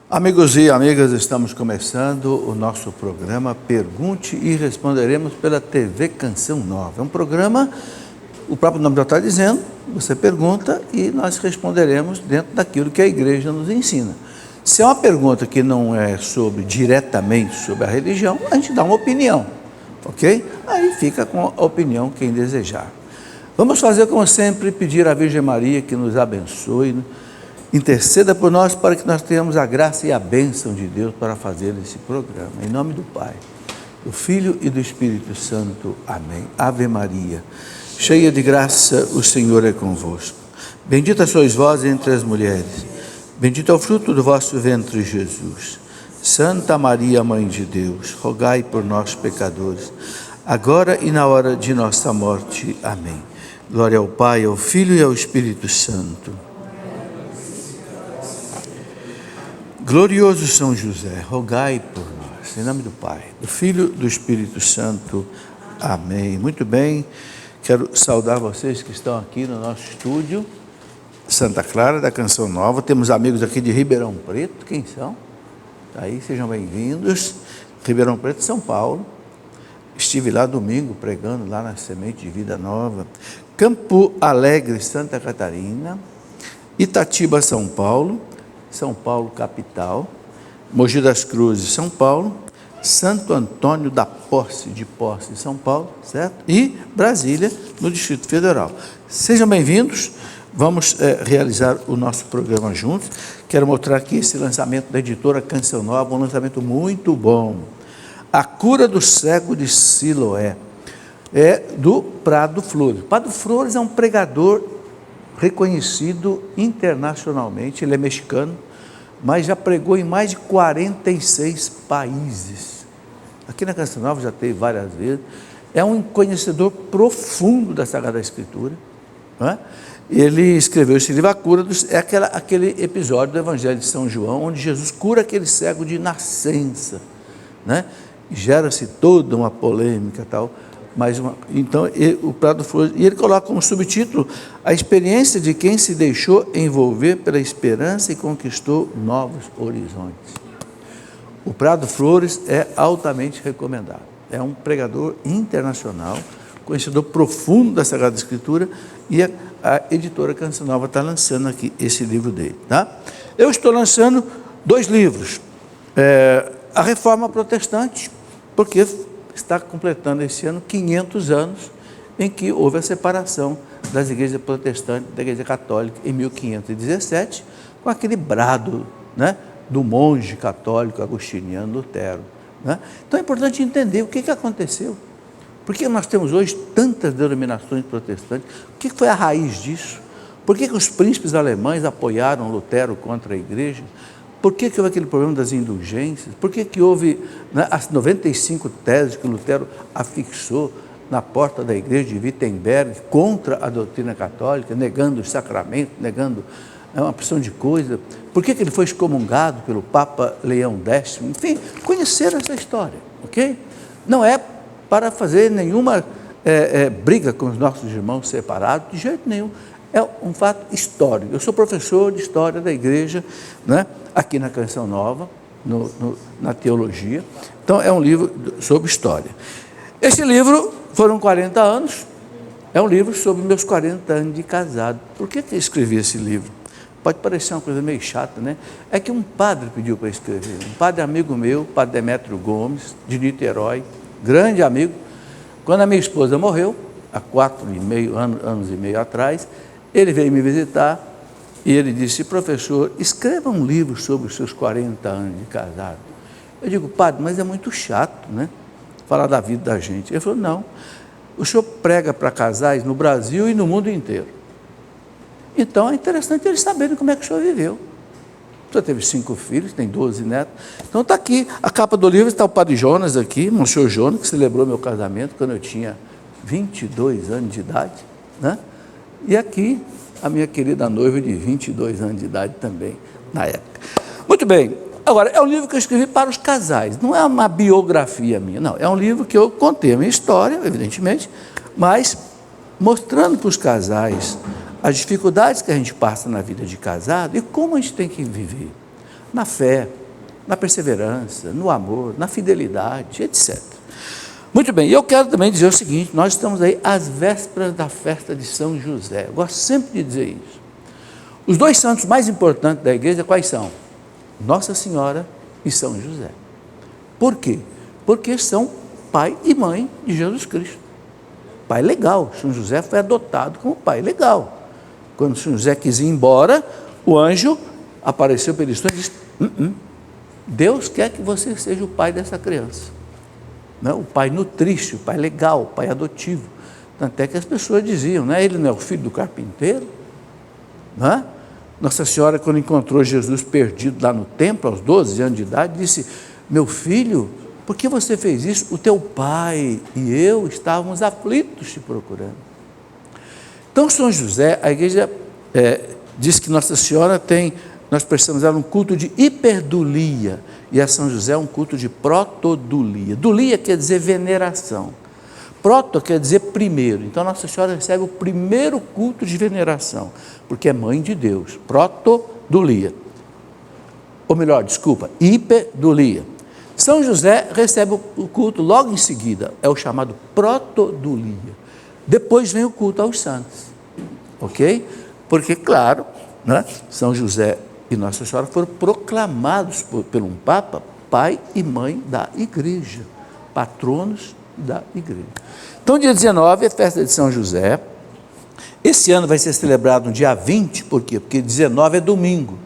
Amigos e amigas, estamos começando o nosso programa Pergunte e Responderemos pela TV Canção Nova. É um programa, o próprio nome já está dizendo, você pergunta e nós responderemos dentro daquilo que a igreja nos ensina. Se é uma pergunta que não é diretamente sobre a religião, a gente dá uma opinião, ok? Aí fica com a opinião quem desejar. Vamos fazer como sempre, pedir à Virgem Maria que nos abençoe, interceda por nós para que nós tenhamos a graça e a bênção de Deus para fazer esse programa. Em nome do Pai, do Filho e do Espírito Santo. Amém. Ave Maria, cheia de graça, o Senhor é convosco. Bendita sois vós entre as mulheres. Bendito é o fruto do vosso ventre, Jesus. Santa Maria, Mãe de Deus, rogai por nós, pecadores, agora e na hora de nossa morte. Amém. Glória ao Pai, ao Filho e ao Espírito Santo. Glorioso São José, rogai por nós, em nome do Pai, do Filho e do Espírito Santo. Amém. Muito bem, quero saudar vocês que estão aqui no nosso estúdio, Santa Clara da Canção Nova. Temos amigos aqui de Ribeirão Preto, quem são? Aí, sejam bem-vindos. Ribeirão Preto, São Paulo. Estive lá domingo pregando lá na Semente de Vida Nova. Campo Alegre, Santa Catarina. Itatiba, São Paulo. São Paulo, capital. Mogi das Cruzes, São Paulo. Santo Antônio da Posse, São Paulo, certo? E Brasília, no Distrito Federal. Sejam bem-vindos. Vamos realizar o nosso programa juntos. Quero mostrar aqui esse lançamento da editora Canção Nova, um lançamento muito bom. A Cura do Cego de Siloé, é do Prado Flores. Prado Flores é um pregador reconhecido internacionalmente, ele é mexicano, mas já pregou em mais de 46 países. Aqui na Canção Nova já teve várias vezes. É um conhecedor profundo da Sagrada Escritura, não é? Ele escreveu esse livro, A Cura dos... É aquele episódio do Evangelho de São João, onde Jesus cura aquele cego de nascença, né? Gera-se toda uma polêmica tal. Então, o Prado Flores, e ele coloca como subtítulo a experiência de quem se deixou envolver pela esperança e conquistou novos horizontes. O Prado Flores é altamente recomendado. É um pregador internacional, conhecedor profundo da Sagrada Escritura, e a editora Canção Nova está lançando aqui esse livro dele. Tá? Eu estou lançando 2 livros. A Reforma Protestante, porque está completando esse ano 500 anos em que houve a separação das igrejas protestantes da igreja católica em 1517, com aquele brado, né, do monge católico agostiniano Lutero. Né? Então é importante entender o que aconteceu. Por que nós temos hoje tantas denominações protestantes? O que foi a raiz disso? Por que os príncipes alemães apoiaram Lutero contra a igreja? Por que houve aquele problema das indulgências? Por que houve, né, as 95 teses que Lutero afixou na porta da igreja de Wittenberg contra a doutrina católica, negando os sacramentos, negando uma porção de coisa? Por que ele foi excomungado pelo Papa Leão X? Enfim, conhecer essa história, ok? Não é para fazer nenhuma briga com os nossos irmãos separados, de jeito nenhum. É um fato histórico. Eu sou professor de História da Igreja, né, aqui na Canção Nova, na Teologia. Então, é um livro sobre história. Esse livro, foram 40 anos, é um livro sobre meus 40 anos de casado. Por que eu escrevi esse livro? Pode parecer uma coisa meio chata, né? É que um padre pediu para escrever, um padre amigo meu, padre Demétrio Gomes, de Niterói, grande amigo. Quando a minha esposa morreu, há 4,5 anos e meio atrás, ele veio me visitar e ele disse: professor, escreva um livro sobre os seus 40 anos de casado. Eu digo: padre, mas é muito chato, né? Falar da vida da gente. Ele falou: não, o senhor prega para casais no Brasil e no mundo inteiro. Então é interessante eles saberem como é que o senhor viveu. O senhor teve 5 filhos, tem 12 netos. Então está aqui, a capa do livro está o padre Jonas aqui, Monsenhor Jonas, que celebrou meu casamento quando eu tinha 22 anos de idade, né? E aqui, a minha querida noiva de 22 anos de idade também, na época. Muito bem, agora, é um livro que eu escrevi para os casais, não é uma biografia minha, não. É um livro que eu contei a minha história, evidentemente, mas mostrando para os casais as dificuldades que a gente passa na vida de casado e como a gente tem que viver. na fé, na perseverança, no amor, na fidelidade, etc. Muito bem, eu quero também dizer o seguinte, nós estamos aí às vésperas da festa de São José. Eu gosto sempre de dizer isso. Os dois santos mais importantes da igreja quais são? Nossa Senhora e São José. Por quê? Porque são pai e mãe de Jesus Cristo. Pai legal, São José foi adotado como pai legal. Quando São José quis ir embora, o anjo apareceu para ele e disse, Deus quer que você seja o pai dessa criança. Não, o pai nutrício, o pai legal, o pai adotivo. Tanto é que as pessoas diziam, né? Ele não é o filho do carpinteiro? Não é? Nossa Senhora, quando encontrou Jesus perdido lá no templo, aos 12 anos de idade, disse, meu filho, por que você fez isso? O teu pai e eu estávamos aflitos te procurando. Então, São José, a igreja diz que Nossa Senhora tem, nós precisamos dar um culto de hiperdulia, e a São José um culto de protodulia. Dulia quer dizer veneração. Proto quer dizer primeiro. Então, Nossa Senhora recebe o primeiro culto de veneração, porque é mãe de Deus. Protodulia. Ou melhor, desculpa, hiperdulia. São José recebe o culto logo em seguida, é o chamado protodulia. Depois vem o culto aos santos. Ok? Porque, claro, né, São José e Nossa Senhora foram proclamados por um Papa, pai e mãe da igreja, patronos da igreja. Então, dia 19 é festa de São José. Esse ano vai ser celebrado no dia 20, por quê? Porque 19 é domingo.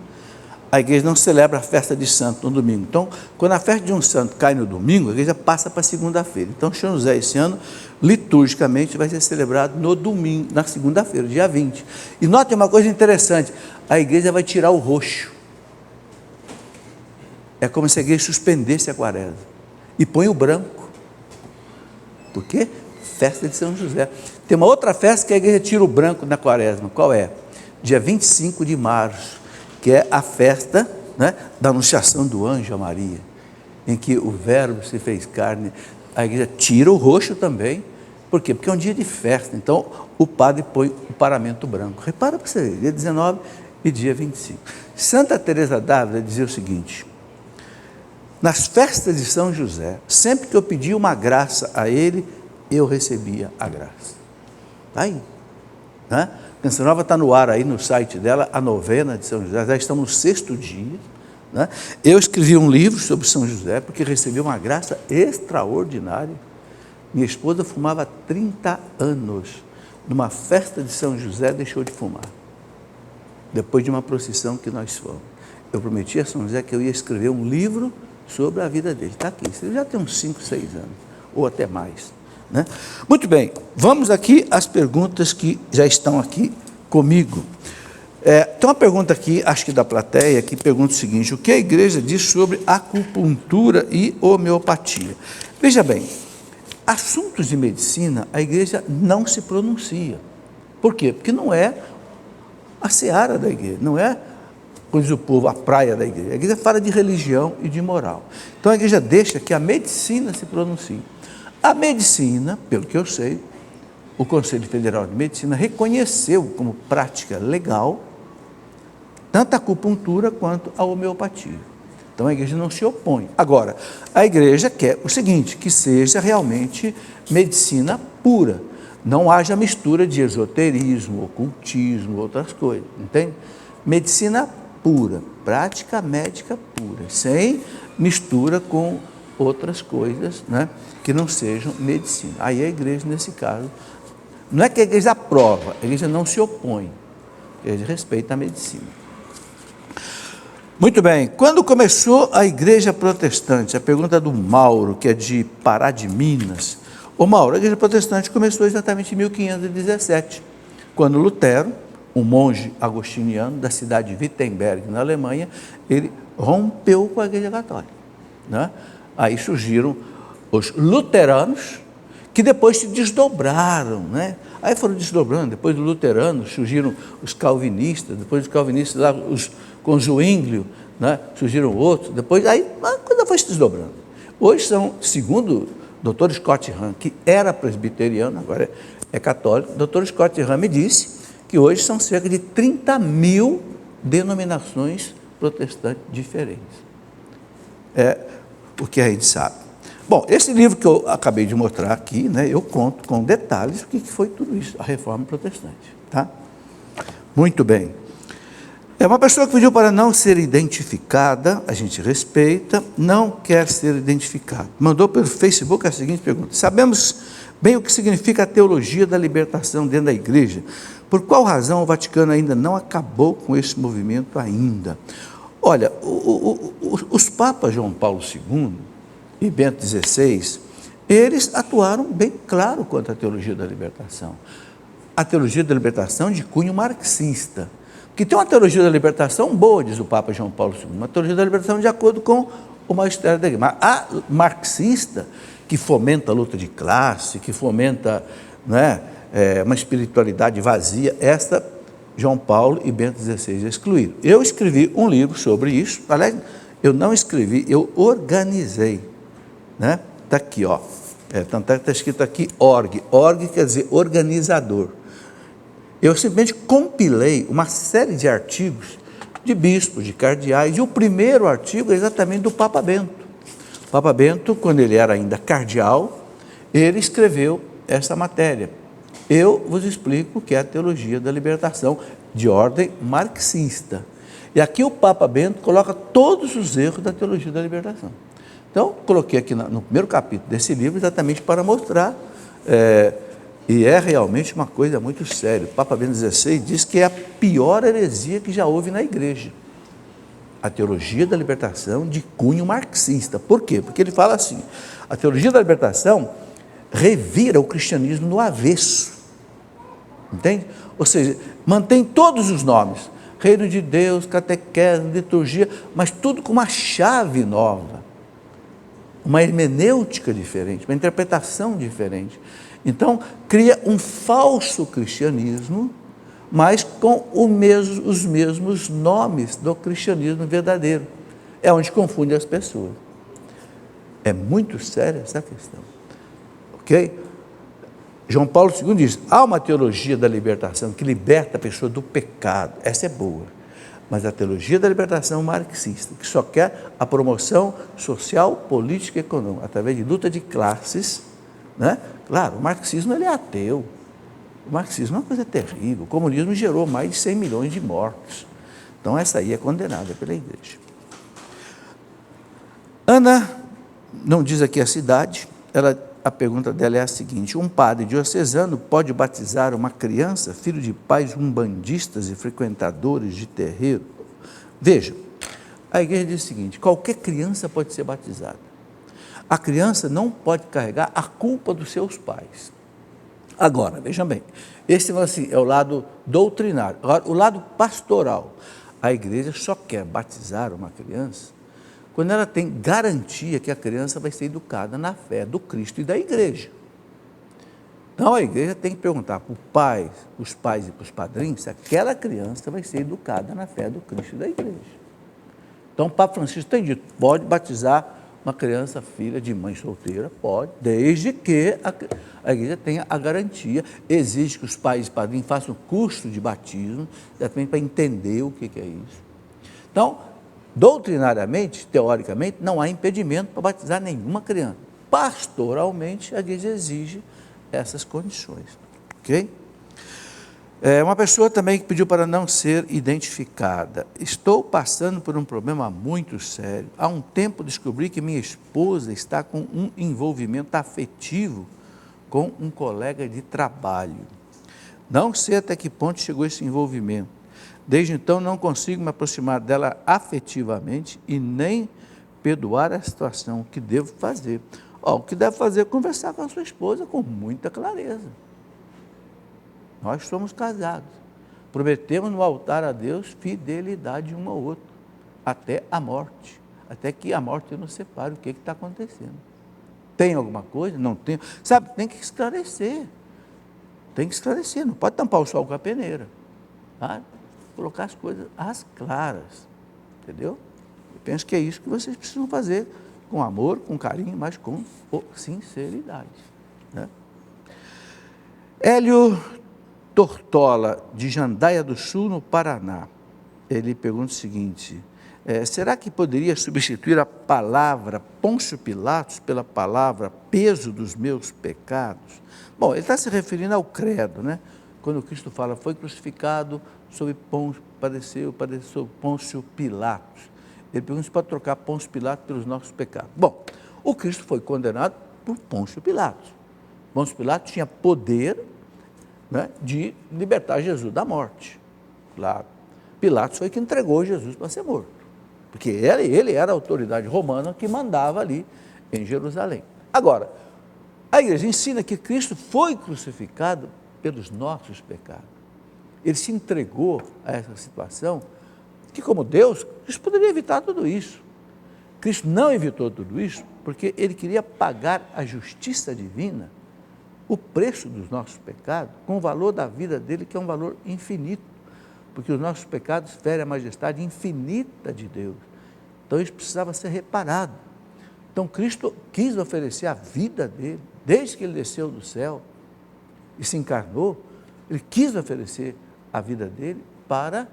A igreja não celebra a festa de santo no domingo. Então, quando a festa de um santo cai no domingo, a igreja passa para segunda-feira. Então, São José, esse ano, liturgicamente, vai ser celebrado no domingo, na segunda-feira, dia 20. E note uma coisa interessante, a igreja vai tirar o roxo. É como se a igreja suspendesse a quaresma. E põe o branco. Por quê? Festa de São José. Tem uma outra festa que a igreja tira o branco na quaresma. Qual é? Dia 25 de março. Que é a festa, né, da anunciação do anjo a Maria, em que o verbo se fez carne. A igreja tira o roxo também. Por quê? Porque é um dia de festa. Então, o padre põe o paramento branco. Repara para você ver, dia 19 e dia 25. Santa Teresa d'Ávila dizia o seguinte, nas festas de São José, sempre que eu pedia uma graça a ele, eu recebia a graça. Está aí, né? Canção Nova está no ar aí no site dela, a novena de São José, já estamos no 6º dia, né? Eu escrevi um livro sobre São José, porque recebi uma graça extraordinária. Minha esposa fumava há 30 anos, numa festa de São José deixou de fumar, depois de uma procissão que nós fomos. Eu prometi a São José que eu ia escrever um livro sobre a vida dele, está aqui, ele já tem uns 5, 6 anos, ou até mais. Né? Muito bem, vamos aqui às perguntas que já estão aqui comigo. Tem uma pergunta aqui, acho que da plateia, que pergunta o seguinte, o que a igreja diz sobre acupuntura e homeopatia? Veja bem, assuntos de medicina, a igreja não se pronuncia. Por quê? Porque não é a seara da igreja, não é, como diz o povo, a praia da igreja. A igreja fala de religião e de moral. Então a igreja deixa que a medicina se pronuncie. A medicina, pelo que eu sei, o Conselho Federal de Medicina reconheceu como prática legal tanto a acupuntura quanto a homeopatia. Então a igreja não se opõe. Agora, a igreja quer o seguinte, que seja realmente medicina pura, não haja mistura de esoterismo, ocultismo, outras coisas, entende? Medicina pura, prática médica pura, sem mistura com outras coisas, né, que não sejam medicina. Aí a igreja, nesse caso, não é que a igreja aprova, a igreja não se opõe, a igreja respeita a medicina. Muito bem, quando começou a igreja protestante? A pergunta do Mauro, que é de Pará de Minas. Ô Mauro, a igreja protestante começou exatamente em 1517, quando Lutero, um monge agostiniano da cidade de Wittenberg, na Alemanha, ele rompeu com a igreja católica, né? Aí surgiram os luteranos, que depois se desdobraram, né? Aí foram desdobrando, depois dos luteranos surgiram os calvinistas, depois dos calvinistas lá, com Zwinglio, né? Surgiram outros, depois aí a coisa foi se desdobrando. Hoje são, segundo o Dr. Scott Hahn, que era presbiteriano, agora é católico, o Dr. Scott Hahn me disse que hoje são cerca de 30 mil denominações protestantes diferentes. É o que a gente sabe. Bom, esse livro que eu acabei de mostrar aqui, né, eu conto com detalhes o que foi tudo isso, a Reforma Protestante. Tá? Muito bem. É uma pessoa que pediu para não ser identificada, a gente respeita, não quer ser identificado. Mandou pelo Facebook a seguinte pergunta: sabemos bem o que significa a teologia da libertação dentro da igreja. Por qual razão o Vaticano ainda não acabou com esse movimento ainda? Olha, os papas João Paulo II e Bento XVI, eles atuaram bem claro quanto à teologia da libertação. A teologia da libertação de cunho marxista. Porque tem uma teologia da libertação boa, diz o Papa João Paulo II, uma teologia da libertação de acordo com o magistério da igreja. Mas a marxista, que fomenta a luta de classe, que fomenta, não é, uma espiritualidade vazia, esta João Paulo e Bento XVI excluíram. Eu escrevi um livro sobre isso, aliás, eu não escrevi, eu organizei, né? Está aqui, ó. Tanto é que está escrito aqui org quer dizer organizador. Eu simplesmente compilei uma série de artigos de bispos, de cardeais, e o primeiro artigo é exatamente do Papa Bento. O Papa Bento, quando ele era ainda cardeal, ele escreveu essa matéria. Eu vos explico o que é a teologia da libertação de ordem marxista. E aqui o Papa Bento coloca todos os erros da teologia da libertação. Então, coloquei aqui no primeiro capítulo desse livro exatamente para mostrar, e é realmente uma coisa muito séria. O Papa Bento XVI diz que é a pior heresia que já houve na igreja. A teologia da libertação de cunho marxista. Por quê? Porque ele fala assim, a teologia da libertação revira o cristianismo no avesso. Entende? Ou seja, mantém todos os nomes, reino de Deus, catequese, liturgia, mas tudo com uma chave nova, uma hermenêutica diferente, uma interpretação diferente. Então, cria um falso cristianismo, mas com os mesmos nomes do cristianismo verdadeiro. É onde confunde as pessoas. É muito séria essa questão. Ok? João Paulo II diz, há uma teologia da libertação que liberta a pessoa do pecado. Essa é boa. Mas a teologia da libertação marxista, que só quer a promoção social, política e econômica, através de luta de classes, né? Claro, o marxismo ele é ateu. O marxismo é uma coisa terrível. O comunismo gerou mais de 100 milhões de mortos. Então, essa aí é condenada pela igreja. Ana, não diz aqui a cidade, a pergunta dela é a seguinte: um padre diocesano pode batizar uma criança, filho de pais umbandistas e frequentadores de terreiro? Veja, a igreja diz o seguinte: qualquer criança pode ser batizada. A criança não pode carregar a culpa dos seus pais. Agora, vejam bem, esse assim, é o lado doutrinário. Agora, o lado pastoral. A igreja só quer batizar uma criança quando ela tem garantia que a criança vai ser educada na fé do Cristo e da igreja. Então, a igreja tem que perguntar para os pais e para os padrinhos se aquela criança vai ser educada na fé do Cristo e da igreja. Então, o Papa Francisco tem dito, pode batizar uma criança filha de mãe solteira, pode, desde que a igreja tenha a garantia, exige que os pais e padrinhos façam curso de batismo, exatamente para entender o que é isso. Então, doutrinariamente, teoricamente, não há impedimento para batizar nenhuma criança. Pastoralmente, a igreja exige essas condições, ok? Uma pessoa também que pediu para não ser identificada. Estou passando por um problema muito sério. Há um tempo descobri que minha esposa está com um envolvimento afetivo com um colega de trabalho. Não sei até que ponto chegou esse envolvimento. Desde então não consigo me aproximar dela afetivamente e nem perdoar a situação. O que devo fazer? O que deve fazer é conversar com a sua esposa com muita clareza. Nós somos casados, prometemos no altar a Deus fidelidade um ao outro, até a morte, até que a morte nos separe. O que está acontecendo? Tem alguma coisa? Não tem? Sabe, tem que esclarecer, não pode tampar o sol com a peneira, tá? Colocar as coisas às claras, entendeu? Eu penso que é isso que vocês precisam fazer, com amor, com carinho, mas com sinceridade, né? Hélio Tortola, de Jandaia do Sul, no Paraná. Ele pergunta o seguinte: será que poderia substituir a palavra Pôncio Pilatos pela palavra peso dos meus pecados? Bom, ele está se referindo ao credo, né? Quando Cristo fala, foi crucificado sob padeceu Pôncio Pilatos. Ele pergunta se pode trocar Pôncio Pilatos pelos nossos pecados. Bom, o Cristo foi condenado por Pôncio Pilatos. Pôncio Pilatos tinha poder, né, de libertar Jesus da morte. Claro. Pilatos foi que entregou Jesus para ser morto, porque ele era a autoridade romana que mandava ali em Jerusalém. Agora, a igreja ensina que Cristo foi crucificado pelos nossos pecados. Ele se entregou a essa situação, que como Deus, Cristo poderia evitar tudo isso. Cristo não evitou tudo isso, porque ele queria pagar a justiça divina, o preço dos nossos pecados, com o valor da vida dele, que é um valor infinito, porque os nossos pecados ferem a majestade infinita de Deus. Então isso precisava ser reparado. Então Cristo quis oferecer a vida dele, desde que ele desceu do céu e se encarnou, ele quis oferecer a vida dele para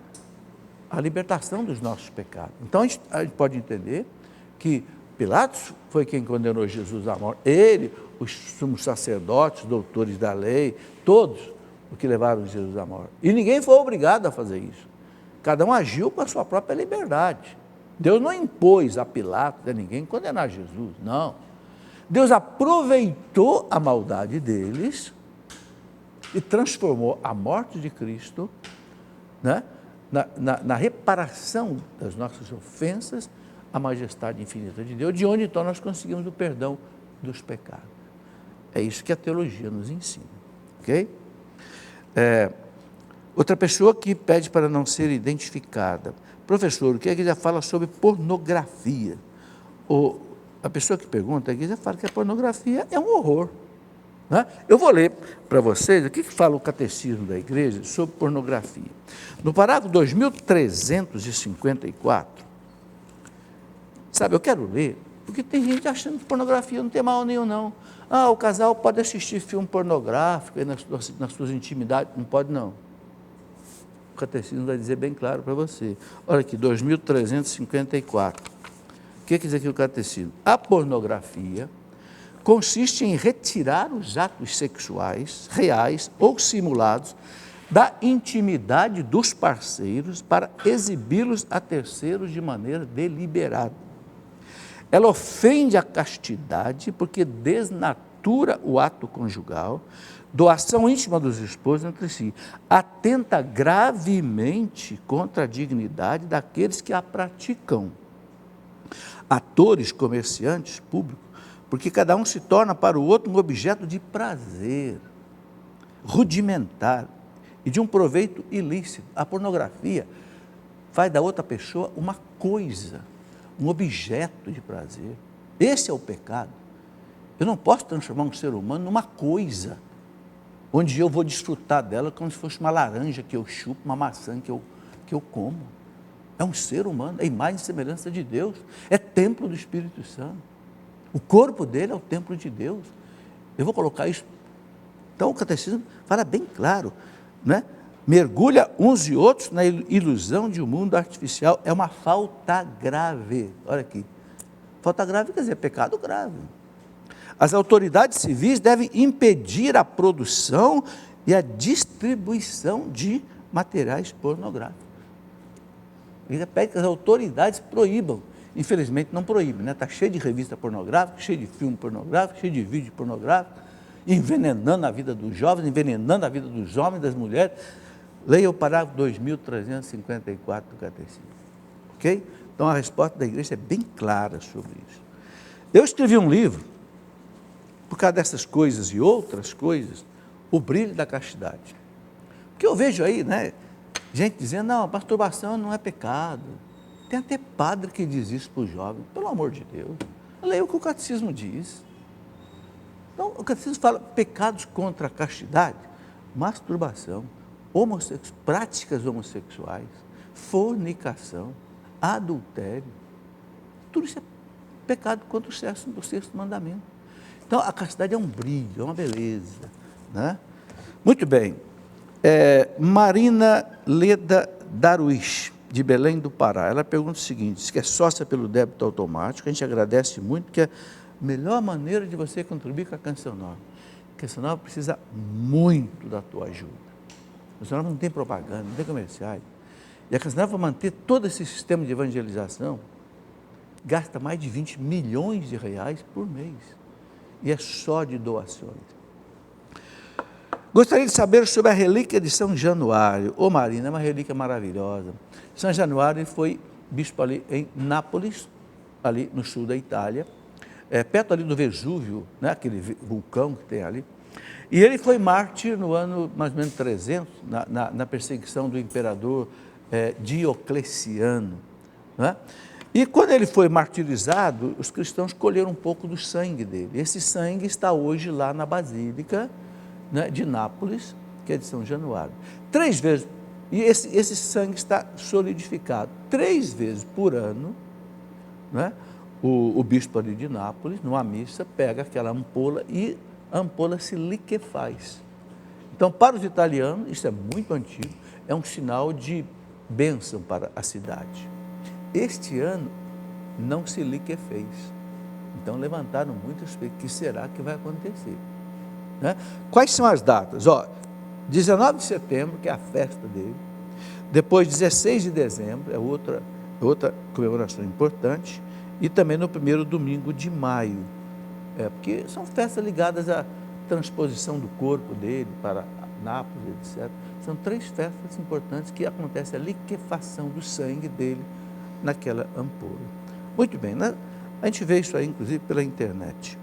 a libertação dos nossos pecados. Então a gente pode entender que Pilatos foi quem condenou Jesus à morte, ele, os sumos sacerdotes, doutores da lei, todos o que levaram Jesus à morte. E ninguém foi obrigado a fazer isso. Cada um agiu com a sua própria liberdade. Deus não impôs a Pilatos, a ninguém, condenar Jesus, não. Deus aproveitou a maldade deles e transformou a morte de Cristo, né, na reparação das nossas ofensas, a majestade infinita de Deus, de onde então nós conseguimos o perdão dos pecados. É isso que a teologia nos ensina, ok? Outra pessoa que pede para não ser identificada. Professor, o que a igreja fala sobre pornografia? A pessoa que pergunta, a igreja fala que a pornografia é um horror, né? Eu vou ler para vocês o que fala o catecismo da igreja sobre pornografia. No parágrafo 2354, sabe, eu quero ler, porque tem gente achando que pornografia não tem mal nenhum, não. O casal pode assistir filme pornográfico nas suas intimidades. Não pode, não. O catecismo vai dizer bem claro para você. Olha aqui, 2354. O que quer dizer aqui o catecismo? A pornografia consiste em retirar os atos sexuais, reais ou simulados, da intimidade dos parceiros para exibi-los a terceiros de maneira deliberada. Ela ofende a castidade porque desnatura o ato conjugal, doação íntima dos esposos entre si, atenta gravemente contra a dignidade daqueles que a praticam. Atores, comerciantes, públicos, porque cada um se torna para o outro um objeto de prazer, rudimentar e de um proveito ilícito. A pornografia faz da outra pessoa uma coisa, um objeto de prazer. Esse é o pecado. Eu não posso transformar um ser humano numa coisa, onde eu vou desfrutar dela como se fosse uma laranja que eu chupo, uma maçã que eu como. É um ser humano, é imagem e semelhança de Deus, é templo do Espírito Santo. O corpo dele é o templo de Deus. Eu vou colocar isso. Então o catecismo fala bem claro, né? Mergulha uns e outros na ilusão de um mundo artificial, é uma falta grave. Olha aqui, falta grave quer dizer pecado grave. As autoridades civis devem impedir a produção e a distribuição de materiais pornográficos. Ele pede que as autoridades proíbam. Infelizmente não proíbem, né? Está cheio de revista pornográfica, cheio de filme pornográfico, cheio de vídeo pornográfico, envenenando a vida dos jovens, envenenando a vida dos homens, das mulheres. Leia o parágrafo 2354 do catecismo, ok? Então a resposta da igreja é bem clara sobre isso. Eu escrevi um livro, por causa dessas coisas e outras coisas, O Brilho da Castidade. Porque eu vejo aí, né, gente dizendo, não, a masturbação não é pecado. Tem até padre que diz isso para o jovem, pelo amor de Deus. Leia o que o catecismo diz. Então, o catecismo fala pecados contra a castidade, masturbação, práticas homossexuais, fornicação, adultério. Tudo isso é pecado contra o sexto mandamento. Então, a castidade é um brilho, é uma beleza, né? Muito bem. Marina Leda Darwish. de Belém do Pará. Ela pergunta o seguinte, diz que é sócia pelo débito automático, a gente agradece muito, que é a melhor maneira de você contribuir com a Canção Nova. A Canção Nova precisa muito da tua ajuda. A Canção Nova não tem propaganda, não tem comerciais. E a Canção Nova, para manter todo esse sistema de evangelização, gasta mais de 20 milhões de reais por mês. E é só de doações. Gostaria de saber sobre a relíquia de São Januário. Ô Marina, é uma relíquia maravilhosa. São Januário foi bispo ali em Nápoles, ali no sul da Itália, perto ali do Vesúvio, né, aquele vulcão que tem ali. E ele foi mártir no ano mais ou menos 300, na perseguição do imperador Diocleciano. Né? E quando ele foi martirizado, os cristãos colheram um pouco do sangue dele. Esse sangue está hoje lá na Basílica, né, de Nápoles, que é de São Januário. 3 vezes, e esse sangue está solidificado. 3 vezes por ano, né, o bispo ali de Nápoles, numa missa, pega aquela ampola e a ampola se liquefaz. Então, para os italianos, isso é muito antigo, é um sinal de bênção para a cidade. Este ano não se liquefez. Então, levantaram muitas perguntas, o que será que vai acontecer? Né? Quais são as datas? 19 de setembro, que é a festa dele, depois 16 de dezembro, é outra comemoração importante, e também no primeiro domingo de maio, porque são festas ligadas à transposição do corpo dele para Nápoles, etc. São 3 festas importantes que acontece a liquefação do sangue dele naquela ampola. Muito bem, né? A gente vê isso aí, inclusive, pela internet.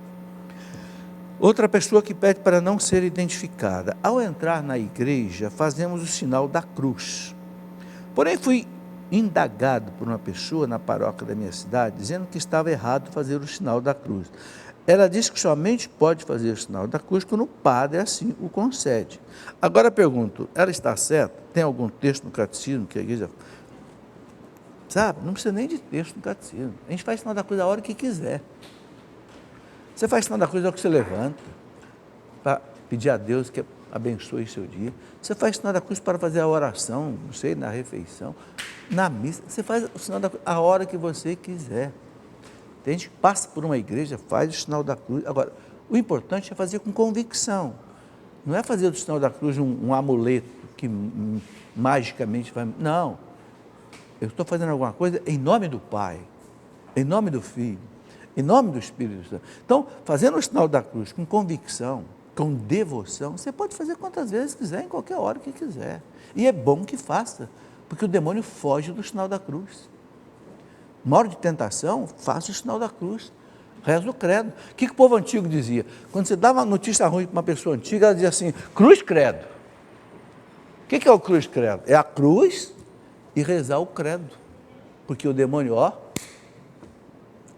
Outra pessoa que pede para não ser identificada. Ao entrar na igreja, fazemos o sinal da cruz. Porém, fui indagado por uma pessoa na paróquia da minha cidade, dizendo que estava errado fazer o sinal da cruz. Ela disse que somente pode fazer o sinal da cruz quando o padre assim o concede. Agora pergunto, ela está certa? Tem algum texto no catecismo que a igreja... Sabe, não precisa nem de texto no catecismo. A gente faz sinal da cruz a hora que quiser. Você faz sinal da cruz a hora que você levanta, para pedir a Deus que abençoe seu dia. Você faz sinal da cruz para fazer a oração, não sei, na refeição, na missa. Você faz o sinal da cruz a hora que você quiser. Tem gente que passa por uma igreja, faz o sinal da cruz. Agora, o importante é fazer com convicção. Não é fazer do sinal da cruz um amuleto que magicamente vai... Não. Eu estou fazendo alguma coisa em nome do Pai, em nome do Filho, em nome do Espírito Santo. Então, fazendo o sinal da cruz com convicção, com devoção, você pode fazer quantas vezes quiser, em qualquer hora que quiser. E é bom que faça, porque o demônio foge do sinal da cruz. Uma hora de tentação, faça o sinal da cruz. Reza o credo. O que o povo antigo dizia? Quando você dava uma notícia ruim para uma pessoa antiga, ela dizia assim, cruz credo. O que é o cruz credo? É a cruz e rezar o credo. Porque o demônio,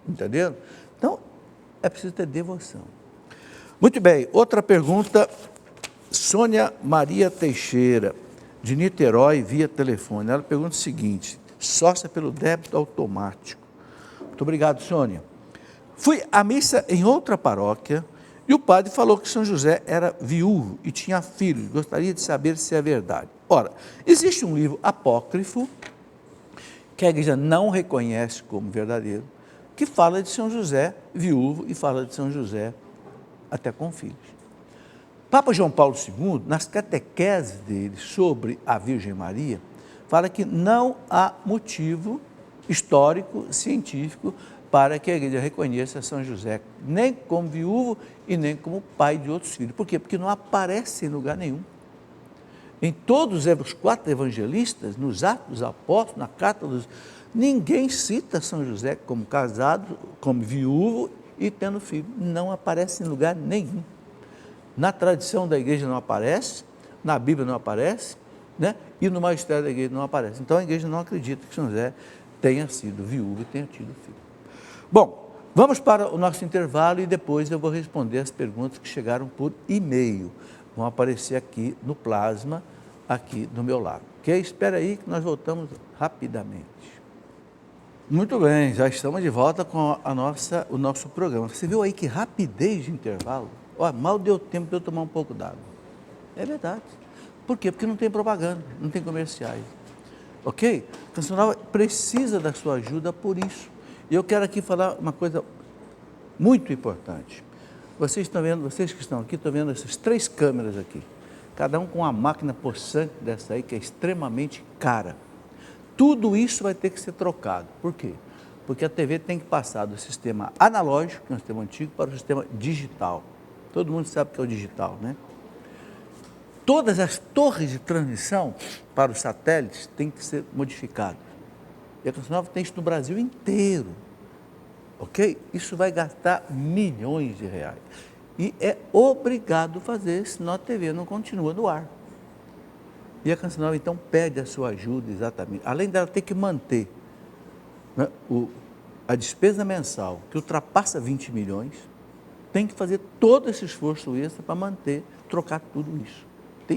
entendeu? Então, é preciso ter devoção. Muito bem, outra pergunta, Sônia Maria Teixeira, de Niterói, via telefone. Ela pergunta o seguinte, sócia pelo débito automático. Muito obrigado, Sônia. Fui à missa em outra paróquia e o padre falou que São José era viúvo e tinha filhos. Gostaria de saber se é verdade. Ora, existe um livro apócrifo que a igreja não reconhece como verdadeiro, que fala de São José viúvo e fala de São José até com filhos. Papa João Paulo II, nas catequeses dele sobre a Virgem Maria, fala que não há motivo histórico, científico, para que a igreja reconheça São José nem como viúvo e nem como pai de outros filhos. Por quê? Porque não aparece em lugar nenhum. Em todos os 4 evangelistas, nos Atos dos Apóstolos, na carta dos... ninguém cita São José como casado, como viúvo e tendo filho. Não aparece em lugar nenhum. Na tradição da igreja não aparece, na Bíblia não aparece, né? E no magistério da igreja não aparece. Então a igreja não acredita que São José tenha sido viúvo e tenha tido filho. Bom, vamos para o nosso intervalo e depois eu vou responder as perguntas que chegaram por e-mail. Vão aparecer aqui no plasma, aqui do meu lado. Ok? Espera aí que nós voltamos rapidamente. Muito bem, já estamos de volta com o nosso programa. Você viu aí que rapidez de intervalo? Mal deu tempo de eu tomar um pouco d'água. É verdade. Por quê? Porque não tem propaganda, não tem comerciais. ok? A Canção Nova precisa da sua ajuda por isso. E eu quero aqui falar uma coisa muito importante. Vocês estão vendo, vocês que estão aqui, estão vendo essas 3 câmeras aqui. Cada um com uma máquina possante dessa aí, que é extremamente cara. Tudo isso vai ter que ser trocado. Por quê? Porque a TV tem que passar do sistema analógico, que é um sistema antigo, para o sistema digital. Todo mundo sabe o que é o digital, né? Todas as torres de transmissão para os satélites têm que ser modificadas. E a Canção Nova tem isso no Brasil inteiro. Ok? Isso vai gastar milhões de reais. E é obrigado a fazer, senão a TV não continua no ar. E a Canção Nova, então, pede a sua ajuda exatamente. Além dela ter que manter, né, a despesa mensal, que ultrapassa 20 milhões, tem que fazer todo esse esforço extra para manter, trocar tudo isso.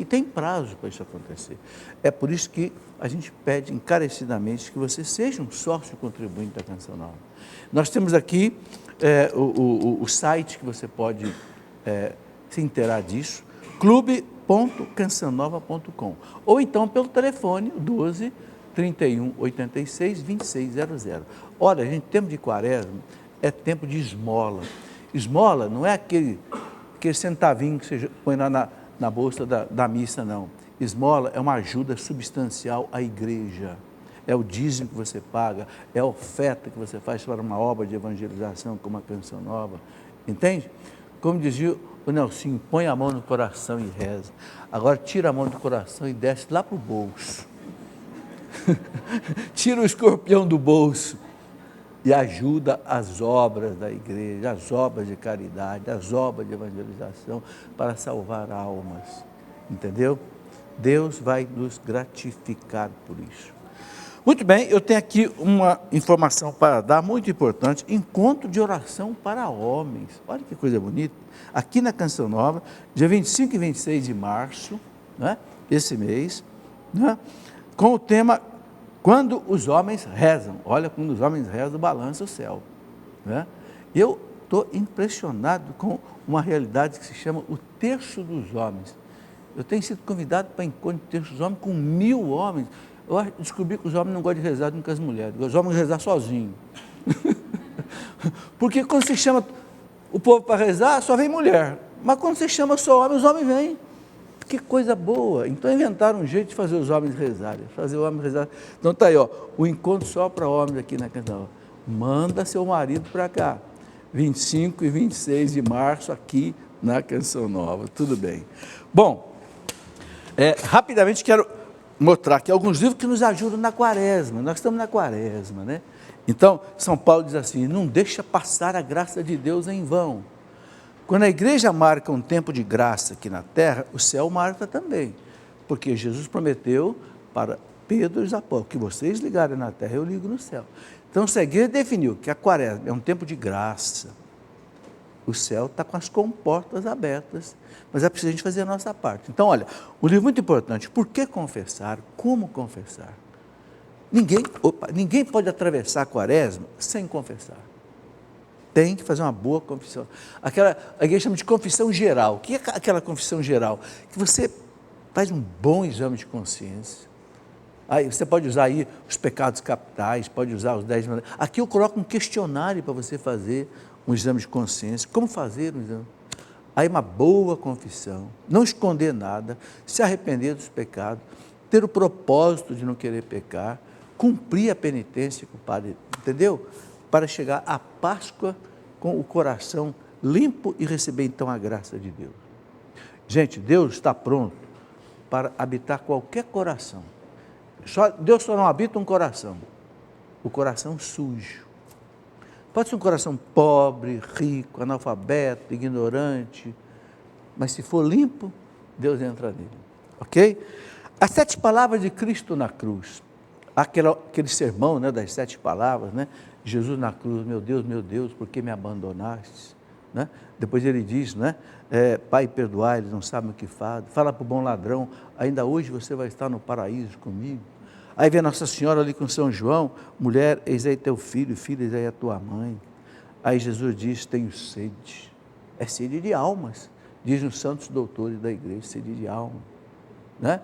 Tem prazo para isso acontecer. É por isso que a gente pede encarecidamente que você seja um sócio contribuinte da Canção Nova. Nós temos aqui o site que você pode se inteirar disso, clube.cançãonova.com, ou então pelo telefone 12 31 86 2600. Olha, gente, tempo de quaresma é tempo de esmola. Esmola não é aquele centavinho que você põe lá na bolsa da missa, não. Esmola é uma ajuda substancial à igreja. É o dízimo que você paga, é a oferta que você faz para uma obra de evangelização como a Canção Nova. Entende? Como dizia o Nelsinho, põe a mão no coração e reza. Agora tira a mão do coração e desce lá para o bolso. Tira o escorpião do bolso e ajuda as obras da igreja, as obras de caridade, as obras de evangelização para salvar almas. Entendeu? Deus vai nos gratificar por isso. Muito bem, eu tenho aqui uma informação para dar, muito importante, encontro de oração para homens. Olha que coisa bonita. Aqui na Canção Nova, dia 25 e 26 de março, né, esse mês, né, com o tema Quando os Homens Rezam. Olha, quando os homens rezam, balança o céu. Né? Eu estou impressionado com uma realidade que se chama o Terço dos Homens. Eu tenho sido convidado para encontro de Terço dos Homens com 1000 homens. Eu descobri que os homens não gostam de rezar com as mulheres, os homens rezar sozinhos. Porque quando você chama o povo para rezar, só vem mulher. Mas quando você chama só homem, os homens vêm. Que coisa boa. Então inventaram um jeito de fazer os homens rezarem. Fazer o homem rezar. Então está aí, ó, o encontro só para homens aqui na Canção. Manda seu marido para cá. 25 e 26 de março aqui na Canção Nova. Tudo bem. Bom, rapidamente quero mostrar aqui alguns livros que nos ajudam na quaresma. Nós estamos na quaresma, né? Então, São Paulo diz assim, não deixa passar a graça de Deus em vão. Quando a igreja marca um tempo de graça aqui na terra, o céu marca também. Porque Jesus prometeu para Pedro e os apóstolos, que vocês ligarem na terra, eu ligo no céu. Então, se a igreja definiu que a quaresma é um tempo de graça, o céu está com as comportas abertas, mas é preciso a gente fazer a nossa parte. Então, olha, um livro muito importante, por que confessar? Como confessar? Ninguém pode atravessar a quaresma sem confessar. Tem que fazer uma boa confissão. A igreja chama de confissão geral. O que é aquela confissão geral? Que você faz um bom exame de consciência. Aí você pode usar aí os pecados capitais, pode usar os 10 mandamentos. Aqui eu coloco um questionário para você fazer um exame de consciência. Como fazer um exame? Aí uma boa confissão, não esconder nada, se arrepender dos pecados, ter o propósito de não querer pecar, cumprir a penitência com o padre, entendeu? Para chegar à Páscoa com o coração limpo e receber então a graça de Deus. Gente, Deus está pronto para habitar qualquer coração. Deus só não habita um coração, o coração sujo. Pode ser um coração pobre, rico, analfabeto, ignorante, mas se for limpo, Deus entra nele, ok? As 7 palavras de Cristo na cruz, aquele sermão, né, das 7 palavras, né? Jesus na cruz, meu Deus, por que me abandonaste? Né? Depois ele diz, né? Pai, perdoai, eles não sabem o que fazem. Fala para o bom ladrão, ainda hoje você vai estar no paraíso comigo. Aí vem Nossa Senhora ali com São João, mulher, eis aí teu filho, filha, eis aí a tua mãe. Aí Jesus diz, tenho sede. É sede de almas, dizem os santos doutores da igreja, sede de alma. Né?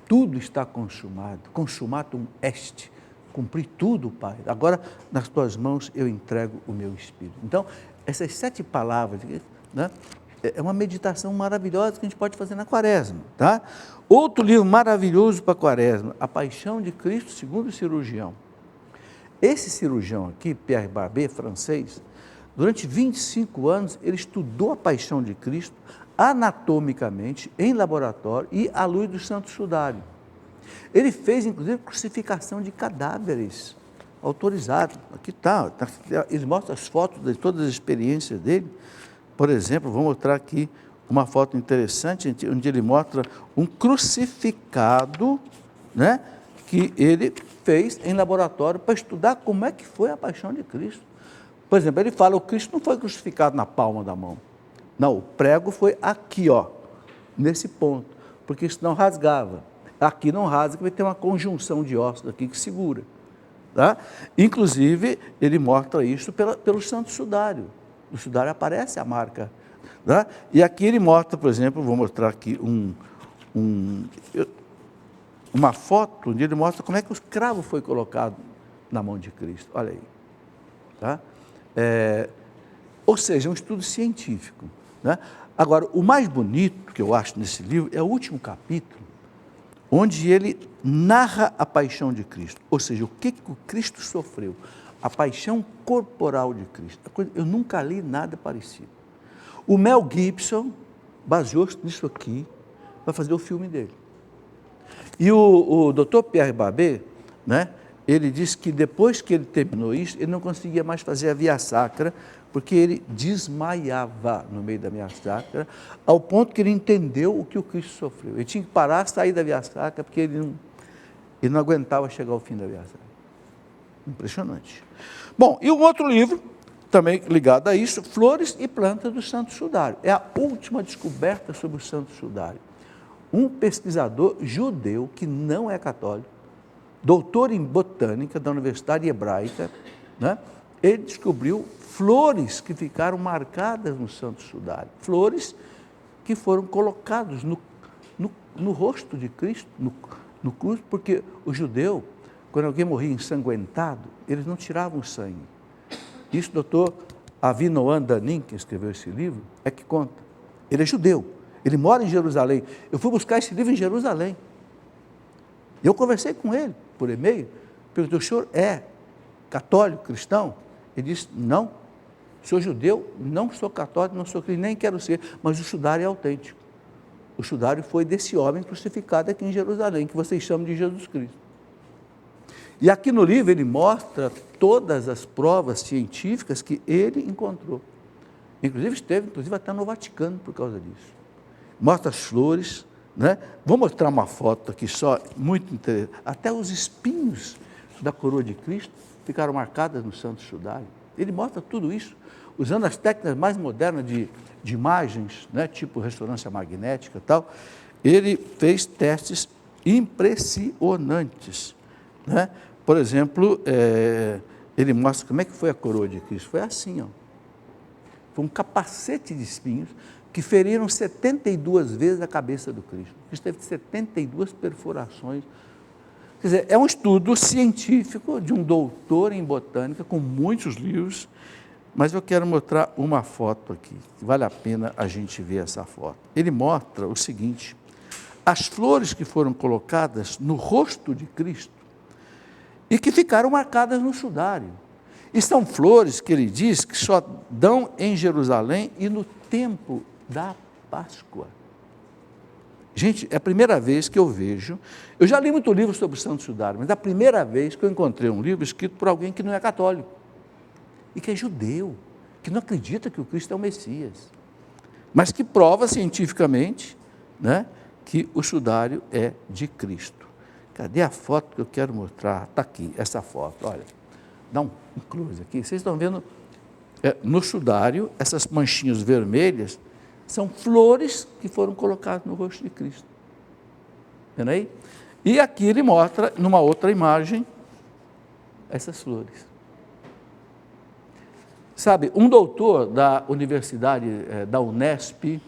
tudo está consumado, consumatum est, cumpri tudo, Pai. Agora, nas tuas mãos eu entrego o meu espírito. Então, essas 7 palavras, né, é uma meditação maravilhosa que a gente pode fazer na Quaresma, tá? Outro livro maravilhoso para a Quaresma, A Paixão de Cristo segundo o cirurgião. Esse cirurgião aqui, Pierre Barbet, francês, durante 25 anos, ele estudou a Paixão de Cristo anatomicamente, em laboratório e à luz do Santo Sudário. Ele fez, inclusive, crucificação de cadáveres, autorizado. Aqui está, ele mostra as fotos de todas as experiências dele. Por exemplo, vou mostrar aqui uma foto interessante, onde ele mostra um crucificado, né, que ele fez em laboratório para estudar como é que foi a paixão de Cristo. Por exemplo, ele fala, o Cristo não foi crucificado na palma da mão. Não, o prego foi aqui, ó, nesse ponto, porque senão rasgava. Aqui não rasga, vai ter uma conjunção de ossos aqui que segura. Tá? Inclusive, ele mostra isso pelo Santo Sudário. No sudário aparece a marca. Tá? E aqui ele mostra, por exemplo, vou mostrar aqui uma foto onde ele mostra como é que o escravo foi colocado na mão de Cristo. Olha aí. Tá? Ou seja, um estudo científico. Né? Agora, o mais bonito que eu acho nesse livro é o último capítulo, onde ele narra a paixão de Cristo, ou seja, o que o Cristo sofreu, a paixão corporal de Cristo. Eu nunca li nada parecido. O Mel Gibson baseou-se nisso aqui para fazer o filme dele. E o Dr. Pierre Barbet, né, ele disse que depois que ele terminou isso, ele não conseguia mais fazer a via sacra, porque ele desmaiava no meio da via sacra, ao ponto que ele entendeu o que o Cristo sofreu. Ele tinha que parar, sair da via sacra, porque ele não aguentava chegar ao fim da via sacra. Impressionante. Bom, e um outro livro, também ligado a isso, Flores e Plantas do Santo Sudário. É a última descoberta sobre o Santo Sudário. Um pesquisador judeu, que não é católico, doutor em botânica da Universidade Hebraica, né? Ele descobriu flores que ficaram marcadas no Santo Sudário, flores que foram colocadas no rosto de Cristo, no cruz, porque o judeu, quando alguém morria ensanguentado, eles não tiravam sangue. Isso o doutor Avinoam Danin, que escreveu esse livro, é que conta. Ele é judeu, ele mora em Jerusalém. Eu fui buscar esse livro em Jerusalém. Eu conversei com ele por e-mail, perguntei, o senhor é católico, cristão? Ele disse, não, sou judeu, não sou católico, não sou cristão, nem quero ser, mas o sudário é autêntico. O sudário foi desse homem crucificado aqui em Jerusalém, que vocês chamam de Jesus Cristo. E aqui no livro ele mostra todas as provas científicas que ele encontrou. Inclusive esteve até no Vaticano por causa disso. Mostra as flores, né? Vou mostrar uma foto aqui só, muito interessante. Até os espinhos da coroa de Cristo ficaram marcadas no Santo Sudário. Ele mostra tudo isso, usando as técnicas mais modernas de imagens, né? Tipo ressonância magnética e tal. Ele fez testes impressionantes, né? Por exemplo, ele mostra como é que foi a coroa de Cristo. Foi assim, ó. Foi um capacete de espinhos que feriram 72 vezes a cabeça do Cristo. Cristo teve 72 perfurações. Quer dizer, é um estudo científico de um doutor em botânica, com muitos livros, mas eu quero mostrar uma foto aqui, vale a pena a gente ver essa foto. Ele mostra o seguinte, as flores que foram colocadas no rosto de Cristo e que ficaram marcadas no sudário. E são flores que ele diz que só dão em Jerusalém e no tempo da Páscoa. Gente, é a primeira vez que eu vejo, eu já li muito livro sobre o Santo Sudário, mas é a primeira vez que eu encontrei um livro escrito por alguém que não é católico, e que é judeu, que não acredita que o Cristo é o Messias, mas que prova cientificamente, né, que o sudário é de Cristo. Cadê a foto que eu quero mostrar? Está aqui, essa foto, olha, dá um close aqui, vocês estão vendo, no sudário, essas manchinhas vermelhas, são flores que foram colocadas no rosto de Cristo. Vendo aí? E aqui ele mostra, numa outra imagem, essas flores. Sabe, um doutor da universidade, da Unesp,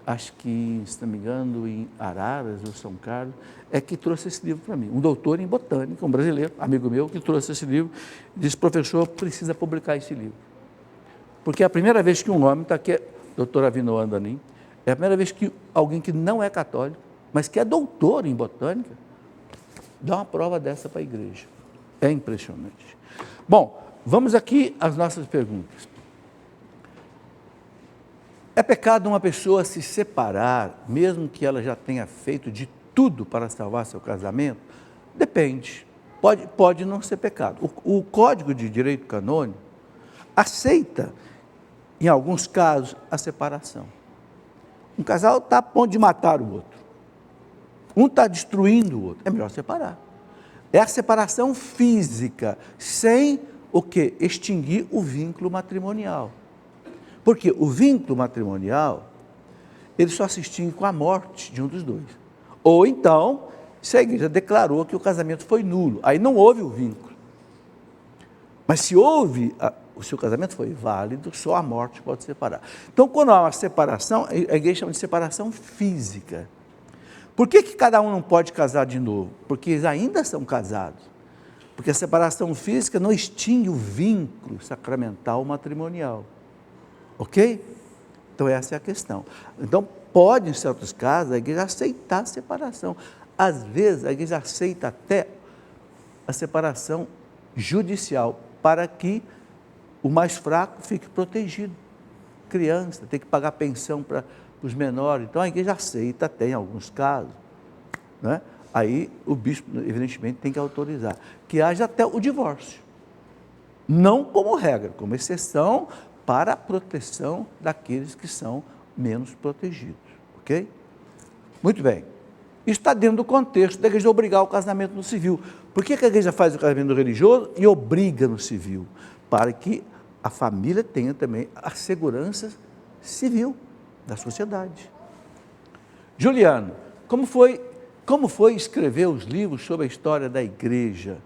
acho que, se não me engano, em Araras ou São Carlos, é que trouxe esse livro para mim. Um doutor em botânica, um brasileiro, amigo meu, que trouxe esse livro, disse: professor, precisa publicar esse livro. Porque é a primeira vez que um homem está aqui, doutor Avino Andanim, é a primeira vez que alguém que não é católico, mas que é doutor em botânica, dá uma prova dessa para a igreja. É impressionante. Bom, vamos aqui às nossas perguntas. É pecado uma pessoa se separar, mesmo que ela já tenha feito de tudo para salvar seu casamento? Depende. Pode não ser pecado. O Código de Direito Canônico aceita, em alguns casos, a separação. Um casal está a ponto de matar o outro. Um está destruindo o outro. É melhor separar. É a separação física, sem o quê? Extinguir o vínculo matrimonial. Porque o vínculo matrimonial, ele só se extingue com a morte de um dos dois. Ou então, se a igreja declarou que o casamento foi nulo, aí não houve o vínculo. Mas se houve, se o casamento foi válido, só a morte pode separar. Então, quando há uma separação, a igreja chama de separação física. Por que cada um não pode casar de novo? Porque eles ainda são casados. Porque a separação física não extingue o vínculo sacramental matrimonial. Ok? Então, essa é a questão. Então, pode, em certos casos, a igreja aceitar a separação. Às vezes, a igreja aceita até a separação judicial, para que o mais fraco fique protegido. Criança, tem que pagar pensão para os menores. Então, a igreja aceita até em alguns casos. Né? Aí, o bispo, evidentemente, tem que autorizar. Que haja até o divórcio. Não como regra, como exceção, para a proteção daqueles que são menos protegidos, ok? Muito bem. Isso está dentro do contexto da igreja obrigar o casamento no civil. Por que a igreja faz o casamento religioso e obriga no civil? Para que a família tenha também a segurança civil da sociedade. Juliano, como foi escrever os livros sobre a história da igreja?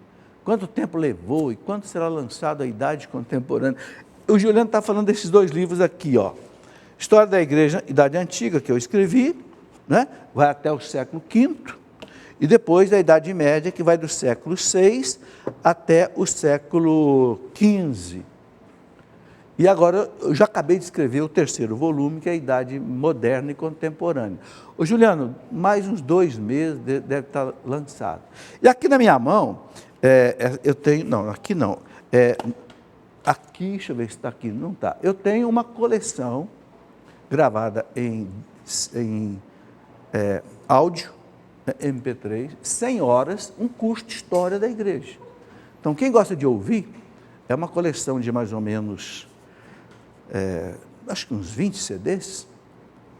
Quanto tempo levou e quando será lançado a Idade Contemporânea? O Juliano está falando desses dois livros aqui, ó. História da Igreja, Idade Antiga, que eu escrevi, né? Vai até o século V, e depois da Idade Média, que vai do século VI até o século XV. E agora, eu já acabei de escrever o terceiro volume, que é a Idade Moderna e Contemporânea. Ô Juliano, mais uns 2 meses deve estar lançado. E aqui na minha mão, eu tenho, não, aqui não, aqui, deixa eu ver se está aqui, não está. Eu tenho uma coleção gravada em áudio, MP3, 100 horas, um curso de história da igreja. Então, quem gosta de ouvir, é uma coleção de mais ou menos, acho que uns 20 CDs,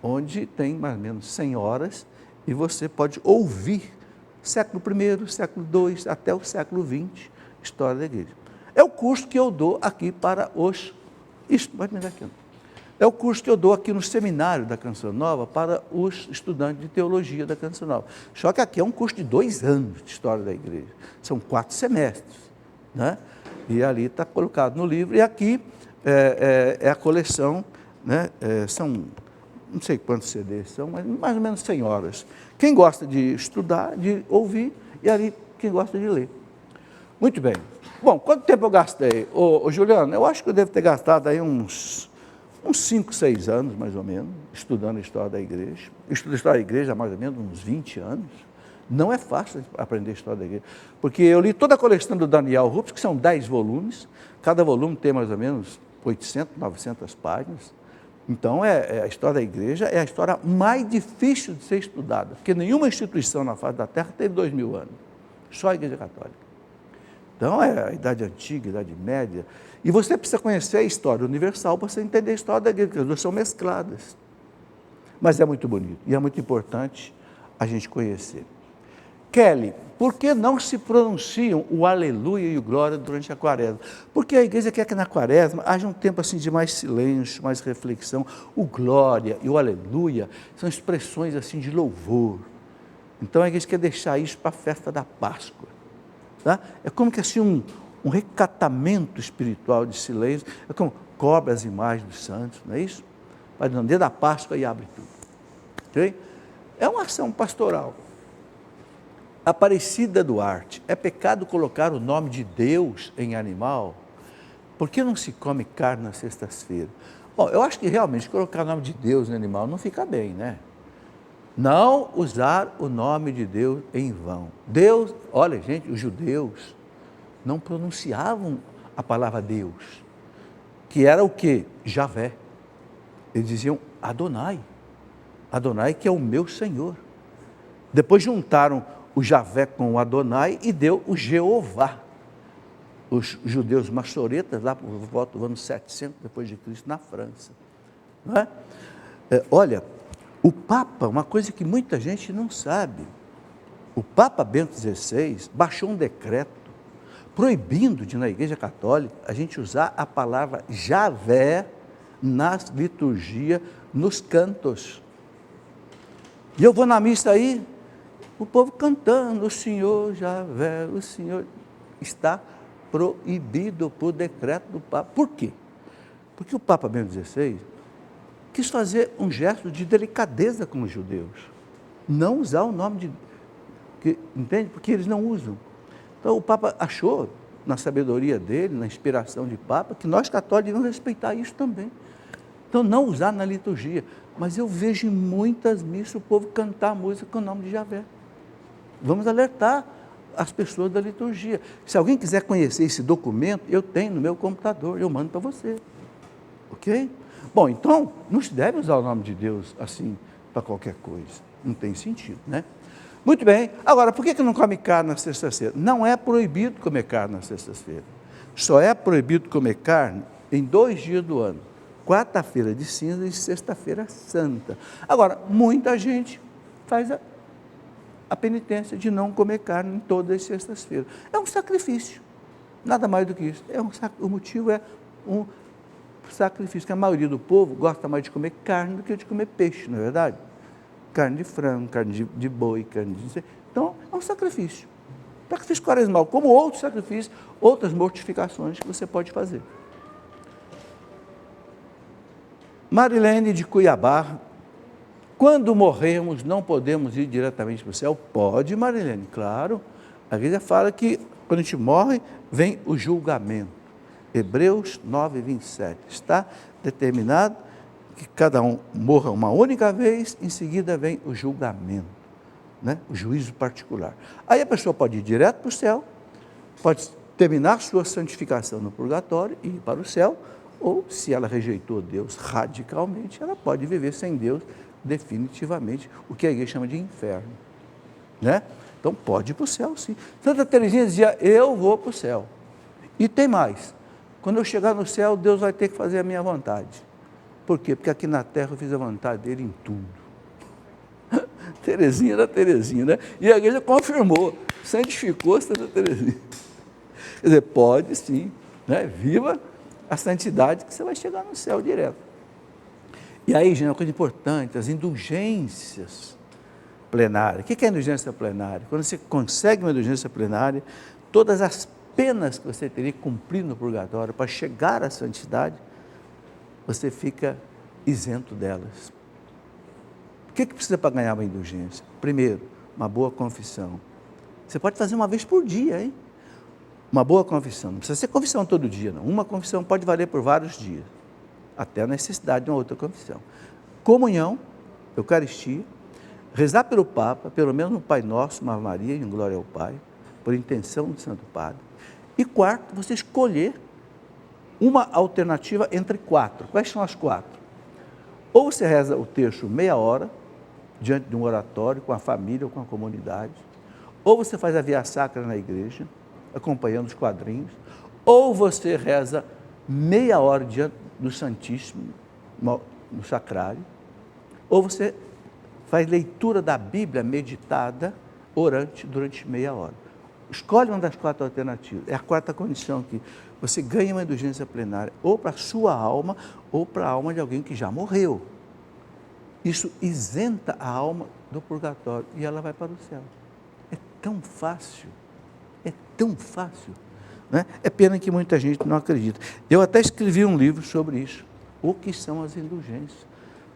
onde tem mais ou menos 100 horas, e você pode ouvir século I, século II, até o século XX, história da igreja. É o curso que eu dou aqui para os... Isso, vai me dar aqui. É o curso que eu dou aqui no seminário da Canção Nova para os estudantes de teologia da Canção Nova. Só que aqui é um curso de 2 anos de história da igreja. São 4 semestres. Né? E ali está colocado no livro. E aqui é a coleção, né? São, não sei quantos CDs são, mas mais ou menos 100 horas. Quem gosta de estudar, de ouvir, e ali quem gosta de ler. Muito bem. Bom, quanto tempo eu gastei? Ô Juliano, eu acho que eu devo ter gastado aí uns 5, 6 anos, mais ou menos, estudando a história da igreja. Eu estudo a história da igreja há mais ou menos uns 20 anos. Não é fácil aprender a história da igreja, porque eu li toda a coleção do Daniel Rupes, que são 10 volumes, cada volume tem mais ou menos 800, 900 páginas. Então, a história da igreja é a história mais difícil de ser estudada, porque nenhuma instituição na face da Terra teve 2000 anos, só a Igreja Católica. Então, é a Idade Antiga, a Idade Média, e você precisa conhecer a história universal para você entender a história da igreja, porque as duas são mescladas. Mas é muito bonito, e é muito importante a gente conhecer. Kelly, por que não se pronunciam o aleluia e o glória durante a quaresma? Porque a igreja quer que na quaresma haja um tempo assim de mais silêncio, mais reflexão. O glória e o aleluia são expressões assim de louvor. Então a igreja quer deixar isso para a festa da Páscoa. Tá? É como que assim um recatamento espiritual de silêncio, é como cobre as imagens dos santos, não é isso? Vai no dia da Páscoa e abre tudo. Okay? É uma ação pastoral. Aparecida Duarte, é pecado colocar o nome de Deus em animal? Por que não se come carne nas sextas-feiras? Bom, eu acho que realmente colocar o nome de Deus em animal não fica bem, né? Não usar o nome de Deus em vão. Deus, olha gente, os judeus não pronunciavam a palavra Deus, que era o quê? Javé. Eles diziam Adonai. Adonai que é o meu Senhor. Depois juntaram o Javé com o Adonai e deu o Jeová. Os judeus maçoretas, lá por volta do ano 700 depois de Cristo, na França. Não é? Olha, o Papa, uma coisa que muita gente não sabe, o Papa Bento XVI baixou um decreto proibindo na Igreja Católica a gente usar a palavra Javé nas liturgias, nos cantos. E eu vou na missa aí, o povo cantando, o Senhor Javé, o Senhor está proibido por decreto do Papa. Por quê? Porque o Papa Bento XVI quis fazer um gesto de delicadeza com os judeus. Não usar o nome de... entende? Porque eles não usam. Então o Papa achou, na sabedoria dele, na inspiração de Papa, que nós católicos devemos respeitar isso também. Então não usar na liturgia. Mas eu vejo em muitas missas o povo cantar a música com o nome de Javé. Vamos alertar as pessoas da liturgia. Se alguém quiser conhecer esse documento, eu tenho no meu computador, eu mando para você. Ok? Bom, então, não se deve usar o nome de Deus assim para qualquer coisa. Não tem sentido, né? Muito bem. Agora, por que não come carne na sexta-feira? Não é proibido comer carne na sexta-feira. Só é proibido comer carne em 2 dias do ano. Quarta-feira de cinza e sexta-feira santa. Agora, muita gente faz a penitência de não comer carne em todas as sextas-feiras. É um sacrifício. Nada mais do que isso. O motivo é um sacrifício, que a maioria do povo gosta mais de comer carne do que de comer peixe, não é verdade? Carne de frango, carne de boi, carne de... Então, é um sacrifício. Sacrifício quaresmal, como outros sacrifícios, outras mortificações que você pode fazer. Marilene de Cuiabá, quando morremos não podemos ir diretamente para o céu? Pode, Marilene, claro. A Bíblia fala que quando a gente morre, vem o julgamento. Hebreus 9, 27. Está determinado que cada um morra uma única vez, em seguida vem o julgamento, né? O juízo particular. Aí a pessoa pode ir direto para o céu, pode terminar sua santificação no purgatório e ir para o céu, ou se ela rejeitou Deus radicalmente, ela pode viver sem Deus definitivamente, o que a igreja chama de inferno, né? Então pode ir para o céu, sim. Santa Teresinha dizia, eu vou para o céu. E tem mais, quando eu chegar no céu, Deus vai ter que fazer a minha vontade. Por quê? Porque aqui na terra eu fiz a vontade dele em tudo. Teresinha era Teresinha, né? E a igreja confirmou, santificou Santa Teresinha. Quer dizer, pode sim, né? Viva a santidade que você vai chegar no céu direto. E aí, gente, uma coisa importante, as indulgências plenárias. O que é indulgência plenária? Quando você consegue uma indulgência plenária, todas as penas que você teria que cumprir no purgatório para chegar à santidade, você fica isento delas. O que precisa para ganhar uma indulgência? Primeiro, uma boa confissão. Você pode fazer uma vez por dia, hein? Uma boa confissão. Não precisa ser confissão todo dia, não. Uma confissão pode valer por vários dias, até a necessidade de uma outra confissão. Comunhão, Eucaristia, rezar pelo Papa, pelo menos no Pai Nosso, uma Ave Maria em glória ao Pai, por intenção do Santo Padre. E quarto, você escolher uma alternativa entre 4. Quais são as 4? Ou você reza o terço meia hora, diante de um oratório, com a família ou com a comunidade, ou você faz a via sacra na igreja, acompanhando os quadrinhos, ou você reza meia hora diante do Santíssimo, no sacrário, ou você faz leitura da Bíblia meditada, orante, durante meia hora. Escolhe uma das 4 alternativas. É a quarta condição que você ganha uma indulgência plenária, ou para a sua alma, ou para a alma de alguém que já morreu. Isso isenta a alma do purgatório e ela vai para o céu. É tão fácil, né? É pena que muita gente não acredita. Eu até escrevi um livro sobre isso, o que são as indulgências,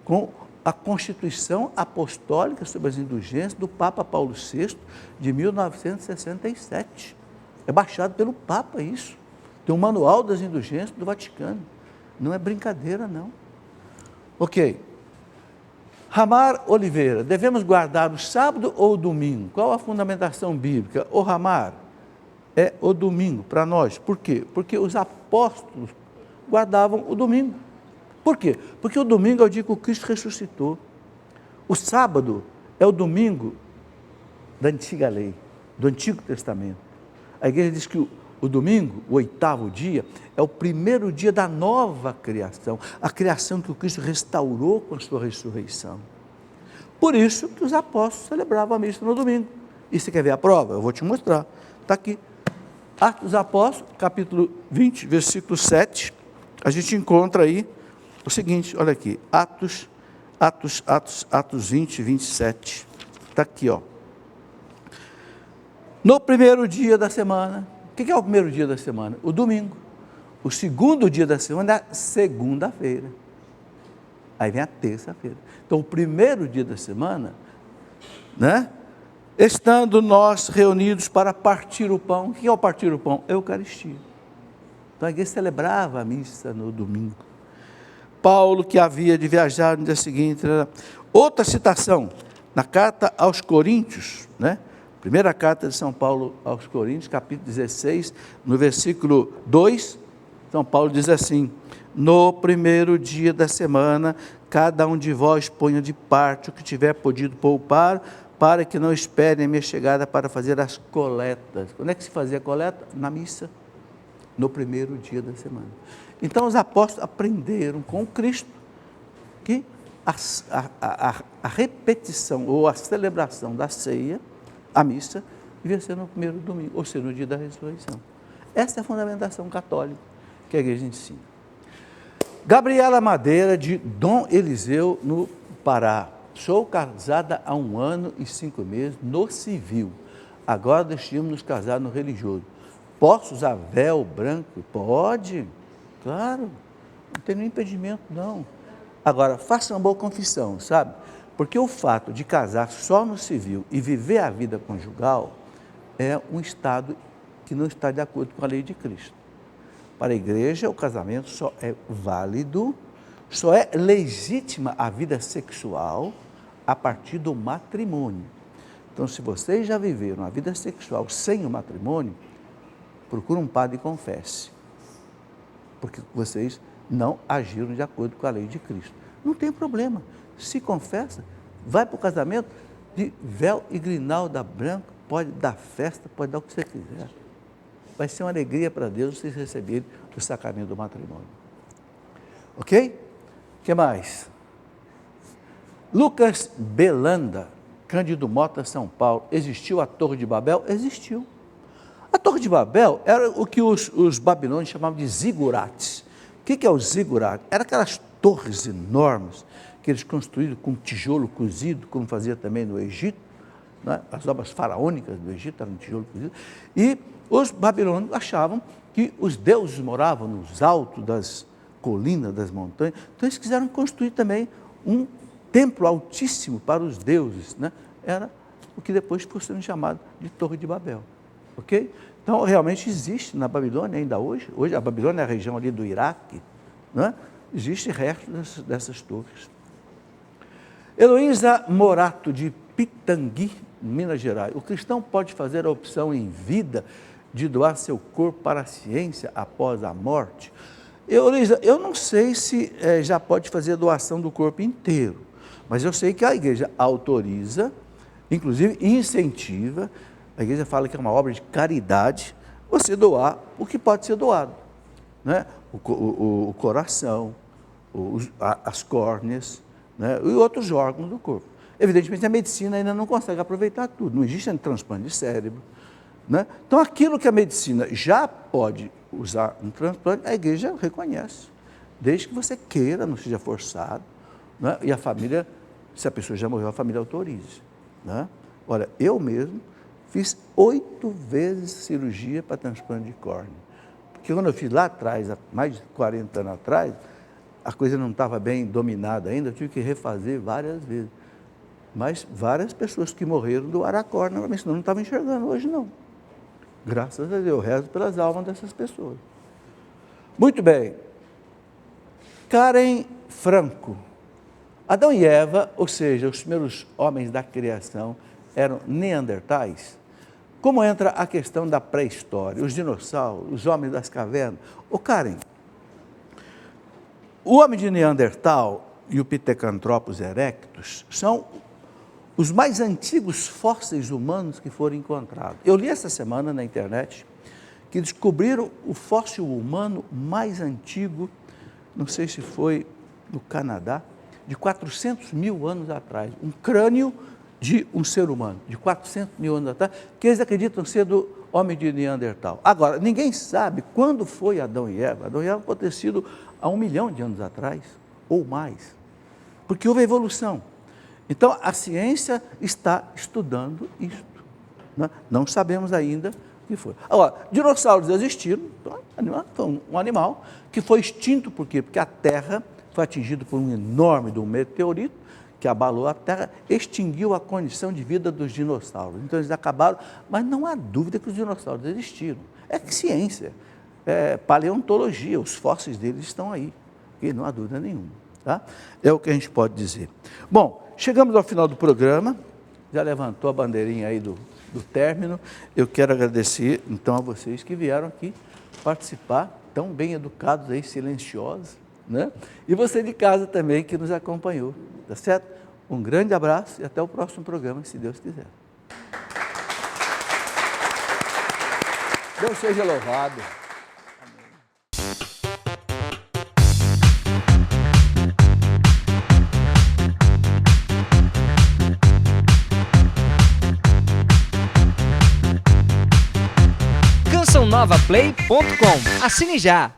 com a Constituição Apostólica sobre as Indulgências do Papa Paulo VI, de 1967. É baixado pelo Papa isso. Tem um manual das indulgências do Vaticano. Não é brincadeira, não. Ok. Ramar Oliveira, devemos guardar o sábado ou o domingo? Qual a fundamentação bíblica? O Ramar é o domingo para nós. Por quê? Porque os apóstolos guardavam o domingo. Por quê? Porque o domingo é o dia que o Cristo ressuscitou. O sábado é o domingo da antiga lei, do Antigo Testamento. A igreja diz que o domingo, o 8º dia, é o primeiro dia da nova criação, a criação que o Cristo restaurou com a sua ressurreição. Por isso que os apóstolos celebravam a missa no domingo. E você quer ver a prova? Eu vou te mostrar. Está aqui. Atos dos Apóstolos, capítulo 20, versículo 7. A gente encontra aí o seguinte, olha aqui. Atos 20, 27. Está aqui, ó. No primeiro dia da semana. O que é o primeiro dia da semana? O domingo. O segundo dia da semana é a segunda-feira. Aí vem a terça-feira. Então, o primeiro dia da semana, né? Estando nós reunidos para partir o pão. O que é o partir o pão? Eucaristia. Então, a igreja celebrava a missa no domingo. Paulo, que havia de viajar no dia seguinte. Outra citação, na carta aos Coríntios, né? Primeira carta de São Paulo aos Coríntios, capítulo 16, no versículo 2, São Paulo diz assim: no primeiro dia da semana, cada um de vós ponha de parte o que tiver podido poupar, para que não esperem a minha chegada para fazer as coletas. Quando é que se fazia a coleta? Na missa, no primeiro dia da semana. Então os apóstolos aprenderam com Cristo que a repetição ou a celebração da ceia, a missa, devia ser no primeiro domingo, ou seja, no dia da ressurreição. Essa é a fundamentação católica que a igreja ensina. Gabriela Madeira, de Dom Eliseu, no Pará. Sou casada há 1 ano e 5 meses no civil. Agora decidimos nos casar no religioso. Posso usar véu branco? Pode, claro. Não tem nenhum impedimento, não. Agora, faça uma boa confissão, sabe? Porque o fato de casar só no civil e viver a vida conjugal é um estado que não está de acordo com a lei de Cristo. Para a igreja, o casamento só é válido, só é legítima a vida sexual a partir do matrimônio. Então, se vocês já viveram a vida sexual sem o matrimônio, procure um padre e confesse, porque vocês não agiram de acordo com a lei de Cristo. Não tem problema, se confessa, vai para o casamento de véu e grinalda branca, pode dar festa, pode dar o que você quiser. Vai ser uma alegria para Deus vocês receberem o sacramento do matrimônio. Ok? O que mais? Lucas Belanda, Cândido Mota, São Paulo. Existiu a Torre de Babel? Existiu. A Torre de Babel era o que os babilônios chamavam de zigurates. O que é o zigurate? Era aquelas torres enormes que eles construíram com tijolo cozido, como fazia também no Egito, né? As obras faraônicas do Egito eram tijolo cozido, e os babilônios achavam que os deuses moravam nos altos das colinas, das montanhas, então eles quiseram construir também um templo altíssimo para os deuses, né? Era o que depois ficou sendo chamado de Torre de Babel, ok? Então, realmente existe na Babilônia ainda hoje a Babilônia é a região ali do Iraque, né? Existe restos dessas torres. Heloísa Morato, de Pitangui, Minas Gerais. O cristão pode fazer a opção em vida de doar seu corpo para a ciência após a morte? Heloísa, eu não sei se já pode fazer a doação do corpo inteiro, mas eu sei que a igreja autoriza, inclusive incentiva, a igreja fala que é uma obra de caridade, você doar o que pode ser doado, né? O coração, as córneas, né? E outros órgãos do corpo. Evidentemente, a medicina ainda não consegue aproveitar tudo, não existe transplante de cérebro, né? Então, aquilo que a medicina já pode usar no transplante, a igreja reconhece, desde que você queira, não seja forçado, né? E a família, se a pessoa já morreu, a família autorize, né? Olha, eu mesmo fiz 8 vezes cirurgia para transplante de córnea, porque quando eu fiz lá atrás, há mais de 40 anos atrás, a coisa não estava bem dominada ainda, eu tive que refazer várias vezes. Mas várias pessoas que morreram do Aracor, novamente, senão não estavam enxergando hoje, não. Graças a Deus, eu rezo pelas almas dessas pessoas. Muito bem. Karen Franco. Adão e Eva, ou seja, os primeiros homens da criação, eram neandertais. Como entra a questão da pré-história, os dinossauros, os homens das cavernas? Ô Karen, o homem de Neandertal e o Pithecanthropus erectus são os mais antigos fósseis humanos que foram encontrados. Eu li essa semana na internet que descobriram o fóssil humano mais antigo, não sei se foi no Canadá, de 400 mil anos atrás. Um crânio de um ser humano, de 400 mil anos atrás, que eles acreditam ser do homem de Neandertal. Agora, ninguém sabe quando foi Adão e Eva. Adão e Eva pode ter sido há 1 milhão de anos atrás, ou mais, porque houve evolução. Então, a ciência está estudando isto. Né? Não sabemos ainda o que foi. Agora, dinossauros existiram, foi um animal que foi extinto, por quê? Porque a Terra foi atingida por um enorme meteorito, que abalou a Terra, extinguiu a condição de vida dos dinossauros. Então, eles acabaram, mas não há dúvida que os dinossauros existiram. É ciência, é paleontologia, os fósseis deles estão aí, e não há dúvida nenhuma. Tá? É o que a gente pode dizer. Bom, chegamos ao final do programa, já levantou a bandeirinha aí do término. Eu quero agradecer, então, a vocês que vieram aqui participar, tão bem educados aí, silenciosos, né? E você de casa também que nos acompanhou, tá certo? Um grande abraço e até o próximo programa, se Deus quiser. Deus seja louvado. CançãoNovaPlay.com. Assine já!